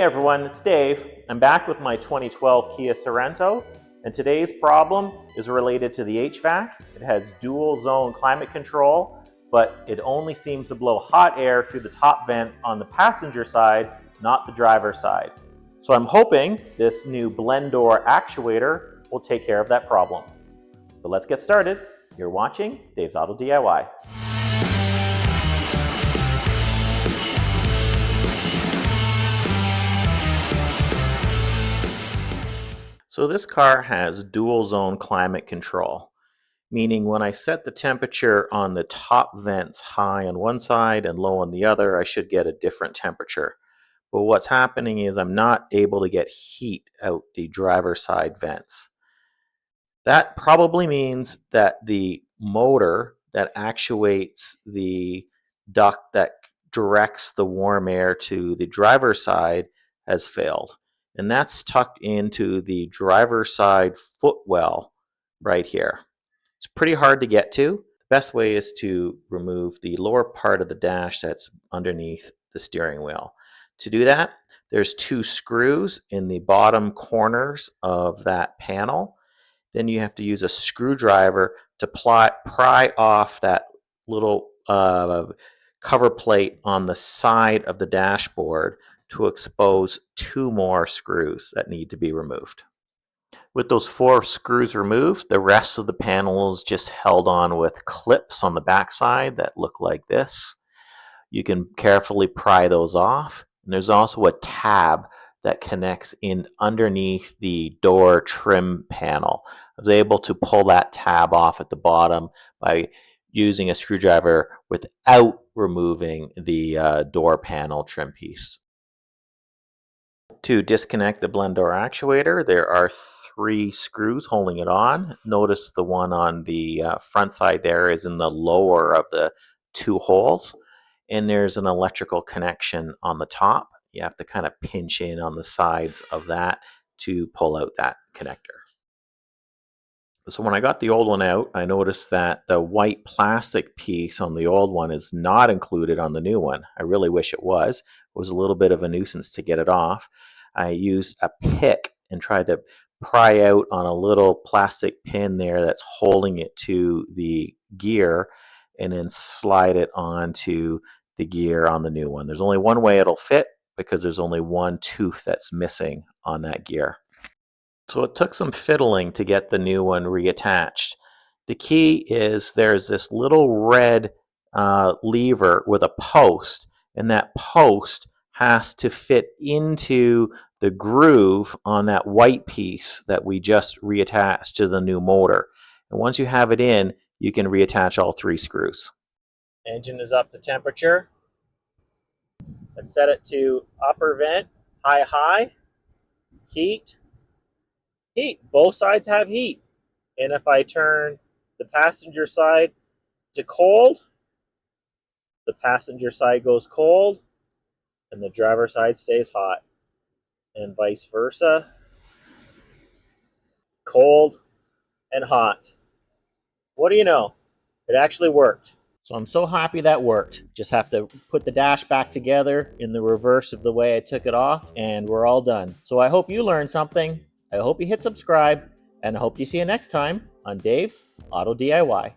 Hey everyone, it's Dave. I'm back with my 2012 Kia Sorento, and today's problem is related to the HVAC. It has dual zone climate control, but it only seems to blow hot air through the top vents on the passenger side, not the driver's side. So I'm hoping this new blend door actuator will take care of that problem. So let's get started. You're watching Dave's Auto DIY. So this car has dual zone climate control, meaning when I set the temperature on the top vents high on one side and low on the other, I should get a different temperature. But what's happening is I'm not able to get heat out the driver's side vents. That probably means that the motor that actuates the duct that directs the warm air to the driver's side has failed. And that's tucked into the driver's side footwell right here. It's pretty hard to get to. The best way is to remove the lower part of the dash that's underneath the steering wheel. To do that, there's two screws in the bottom corners of that panel. Then you have to use a screwdriver to pry off that little cover plate on the side of the dashboard to expose two more screws that need to be removed. With those four screws removed, the rest of the panel is just held on with clips on the backside that look like this. You can carefully pry those off. And there's also a tab that connects in underneath the door trim panel. I was able to pull that tab off at the bottom by using a screwdriver without removing the door panel trim piece. To disconnect the blend door actuator, there are three screws holding it on. Notice the one on the front side there is in the lower of the two holes, and there's an electrical connection on the top. You have to kind of pinch in on the sides of that to pull out that connector. So when I got the old one out, I noticed that the white plastic piece on the old one is not included on the new one. I really wish it was. It was a little bit of a nuisance to get it off. I used a pick and tried to pry out on a little plastic pin there that's holding it to the gear, and then slide it onto the gear on the new one. There's only one way it'll fit because there's only one tooth that's missing on that gear. So it took some fiddling to get the new one reattached. The key is there's this little red lever with a post, and that post has to fit into the groove on that white piece that we just reattached to the new motor. And once you have it in, you can reattach all three screws. Engine is up to temperature. Let's set it to upper vent, high, heat. Heat. Both sides have heat. And if I turn the passenger side to cold, the passenger side goes cold and the driver's side stays hot. And vice versa. Cold and hot. What do you know? It actually worked. So I'm so happy that worked. Just have to put the dash back together in the reverse of the way I took it off, and we're all done. So I hope you learned something. I hope you hit subscribe, and I hope you see you next time on Dave's Auto DIY.